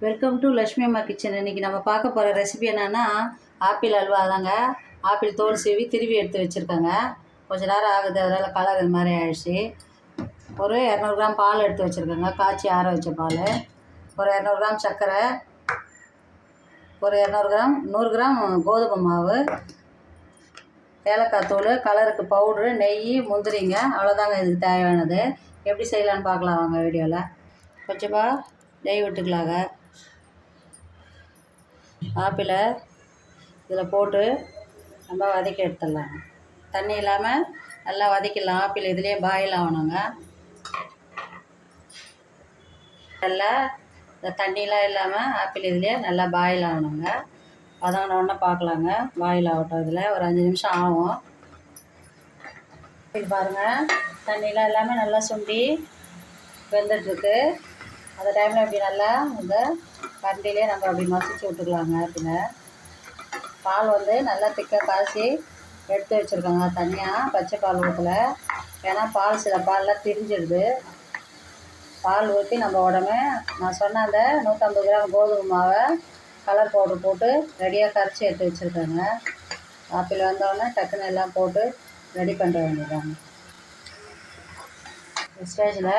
Welcome to Lakshmi அம்மா kitchen. இன்றைக்கி நம்ம பார்க்க போகிற ரெசிபி என்னென்னா ஆப்பிள் அல்வா தாங்க. ஆப்பிள் தோல் சீவி திருவி எடுத்து வச்சுருக்கேங்க. கொஞ்சம் நேரம் ஆகுது, அதனால் கலர் இது மாதிரி ஆயிடுச்சு. ஒரு 200 கிராம் பால் எடுத்து வச்சுருக்கேங்க, காய்ச்சி ஆற வச்ச பால். ஒரு 200 கிராம் சர்க்கரை, ஒரு 100 கிராம் கோதுமை மாவு, ஏலக்காய் தூள், கலருக்கு பவுட்ரு, நெய், முந்திரிங்க. அவ்வளோதாங்க இதுக்கு தேவையானது. எப்படி செய்யலான்னு பார்க்கலாம் வாங்க வீடியோவில். கொஞ்சமாக நெய் விட்டுக்கலாங்க. ஆப்பிளை இதில் போட்டு நம்ம வதக்கி எடுத்துடலாங்க. தண்ணி இல்லாமல் நல்லா வதக்கிடலாம். ஆப்பிள் இதுலேயே பாயில் ஆகணுங்க. நல்லா இந்த தண்ணிலாம் இல்லாமல் ஆப்பிள் இதுலேயே நல்லா பாயில் ஆகணுங்க. வதங்கினோடனே பார்க்கலாங்க. பாயில் ஆகட்டும். இதில் ஒரு 5 நிமிஷம் ஆகும். இது பாருங்கள், தண்ணிலாம் இல்லாமல் நல்லா சுண்டி வெந்துட்டுருக்கு. அந்த டைமில் இப்படி நல்லா இந்த கரண்டிலே நம்ம அப்படி மசிச்சு விட்டுக்கலாங்க. பின்ன பால் நல்லா திக்காக காய்ச்சி எடுத்து வச்சுருக்காங்க. தனியாக பச்சை பால் ஊற்றல, ஏன்னா பால் சில பால்லாம் திரிஞ்சிடுது. பால் ஊற்றி நம்ம உடனே நான் சொன்ன அந்த 150 கிராம் கோதுமை மாவை கலர் பவுடர் போட்டு ரெடியாக கரைச்சி எடுத்து வச்சுருக்காங்க. ஆப்பிள் வந்தோடனே டக்குன்னு எல்லாம் போட்டு ரெடி பண்ணுற வேண்டியதாங்க. ஸ்டேஜில்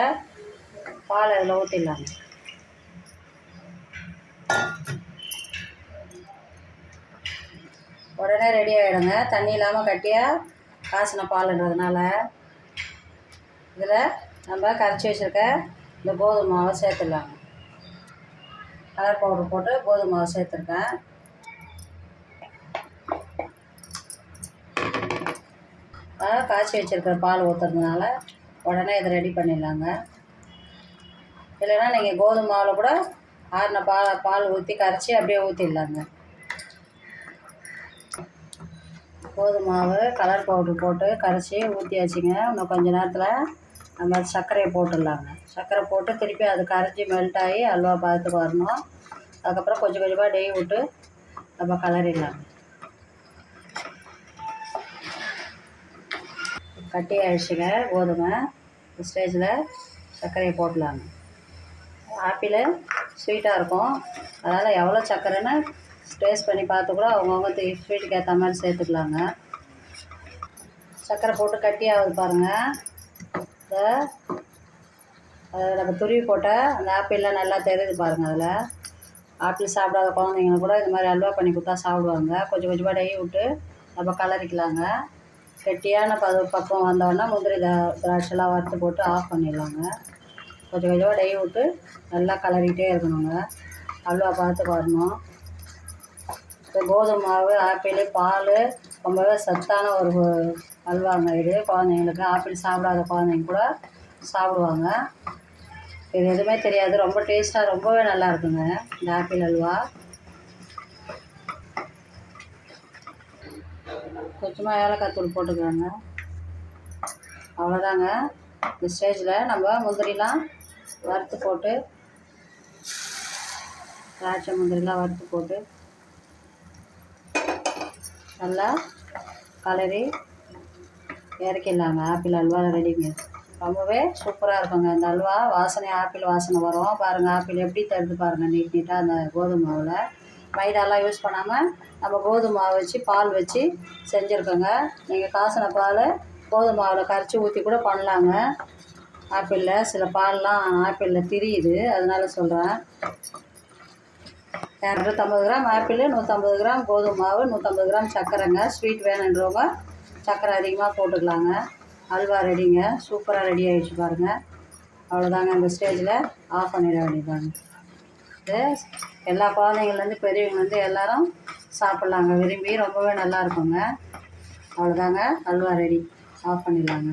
பால் இதில் ஊற்றிடலாங்க. உடனே ரெடி ஆகிடுங்க. தண்ணி இல்லாமல் கட்டியாக காசின பாலுன்றதுனால இதில் நம்ம கரைச்சி வச்சுருக்க இந்த கோதுமை மாவை சேர்த்துடலாங்க. கலர் பவுடர் போட்டு கோதுமை மாவை சேர்த்துருக்கேன். காய்ச்சி வச்சுருக்கிற பால் ஊற்றுறதுனால உடனே இதை ரெடி பண்ணிடலாங்க. இல்லைன்னா நீங்கள் கோதுமை மாவில் கூட ஆறின பால் ஊற்றி கரைச்சி அப்படியே ஊற்றிடலாங்க. கோதுமை மாவு கலர் பவுட்ரு போட்டு கரைச்சி ஊற்றியாச்சுங்க. இன்னும் கொஞ்சம் நேரத்தில் நம்ம சர்க்கரையை போட்டுடலாங்க. சர்க்கரை போட்டு திருப்பி அது கரைச்சி மெல்ட் ஆகி அல்வா பார்த்துக்கு வரணும். அதுக்கப்புறம் கொஞ்சம் கொஞ்சமாக நெய் விட்டு நம்ம கலரிடலாங்க. கட்டி ஆயிடுச்சுங்க கோதுமை. ஸ்டேஜில் சர்க்கரையை போட்டலாங்க. ஆப்பிள் ஸ்வீட்டாக இருக்கும், அதனால் எவ்வளோ சர்க்கரைன்னு டேஸ்ட் பண்ணி பார்த்து கூட அவங்கவுங்க ஸ்வீட்டுக்கு ஏற்ற மாதிரி சேர்த்துக்கலாங்க. சர்க்கரை போட்டு கட்டி ஆகுது பாருங்கள். நம்ம துருவி போட்ட அந்த ஆப்பிள்லாம் நல்லா தெரியுது பாருங்கள். அதில் ஆப்பிள் சாப்பிடாத குழந்தைங்க கூட இது மாதிரி அல்வா பண்ணி கொடுத்தா சாப்பிடுவாங்க. கொஞ்சம் கொஞ்சமாக நெய் விட்டு நம்ம கலரிக்கலாங்க. கெட்டியான பக்குவம் வந்தோடனே முந்திரி திராட்சைலாம் வறுத்து போட்டு ஆஃப் பண்ணிடலாங்க. கொஞ்சம் கொஞ்சமாக நெய் விட்டு நல்லா கலரிக்கிட்டே இருக்கணுங்க. அல்வா பார்த்துக்கு வரணும். இந்த கோதுமை மாவு, ஆப்பிள், பால் ரொம்பவே சத்தான ஒரு அல்வாங்க இது. குழந்தைங்களுக்கு ஆப்பிள் சாப்பிடாத குழந்தைங்க கூட சாப்பிடுவாங்க. இது எதுவுமே தெரியாது, ரொம்ப டேஸ்ட்டாக ரொம்பவே நல்லா இருக்குங்க இந்த ஆப்பிள் அல்வா. கொஞ்சமாக ஏலக்காய் தூள் போட்டுக்கலாங்க. அவ்வளோதாங்க. இந்த ஸ்டேஜில் நம்ம முந்திரிலாம் வறுத்து போட்டு, திராட்சை முந்திரிலாம் வறுத்து போட்டு நல்லா கலரி இறக்கிடலாங்க. ஆப்பிள் அல்வா ரெடிங்க. ரொம்பவே சூப்பராக இருக்குங்க இந்த அல்வா. வாசனை ஆப்பிள் வாசனை வரும் பாருங்கள். ஆப்பிள் எப்படி தருது பாருங்கள், நீட்டாக அந்த கோதுமை மாவில். மைதாலாம் யூஸ் பண்ணாமல் நம்ம கோதுமை மாவு வச்சு பால் வச்சு செஞ்சுருக்கோங்க. நீங்கள் காசின பால் கோதுமை மாவில் கரைச்சி ஊற்றி கூட பண்ணலாங்க. ஆப்பிளில் சில பால்லாம் ஆப்பிளில் திரியுது, அதனால சொல்கிறேன். 250 கிராம் ஆப்பிள், 150 கிராம் கோதுமை மாவு, 150 கிராம் சர்க்கரைங்க. ஸ்வீட் வேணுன்றவங்க சர்க்கரை அதிகமாக போட்டுக்கலாங்க. அல்வா ரெடிங்க. சூப்பராக ரெடி ஆகிடுச்சு பாருங்கள். அவ்வளோதாங்க. இந்த ஸ்டேஜில் ஆஃப் பண்ணிட வேண்டியதாங்க. இது எல்லா குழந்தைங்கள்லேருந்து பெரியவங்கலேருந்து எல்லோரும் சாப்பிட்லாங்க விரும்பி. ரொம்பவே நல்லா இருக்குங்க. அவ்வளோதாங்க, அல்வா ரெடி. ஆஃப் பண்ணிடலாங்க.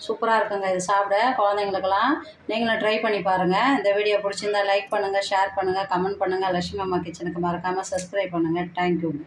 சூப்பராக இருக்குங்க இது சாப்பிட. குழந்தைங்களுக்கெல்லாம் நீங்களும் ட்ரை பண்ணி பாருங்கள். இந்த வீடியோ பிடிச்சிருந்தா லைக் பண்ணுங்கள், ஷேர் பண்ணுங்கள், கமெண்ட் பண்ணுங்கள். லக்ஷ்மி அம்மா கிச்சனுக்கு மறக்காமல் சப்ஸ்கிரைப் பண்ணுங்கள். தேங்க்யூங்க.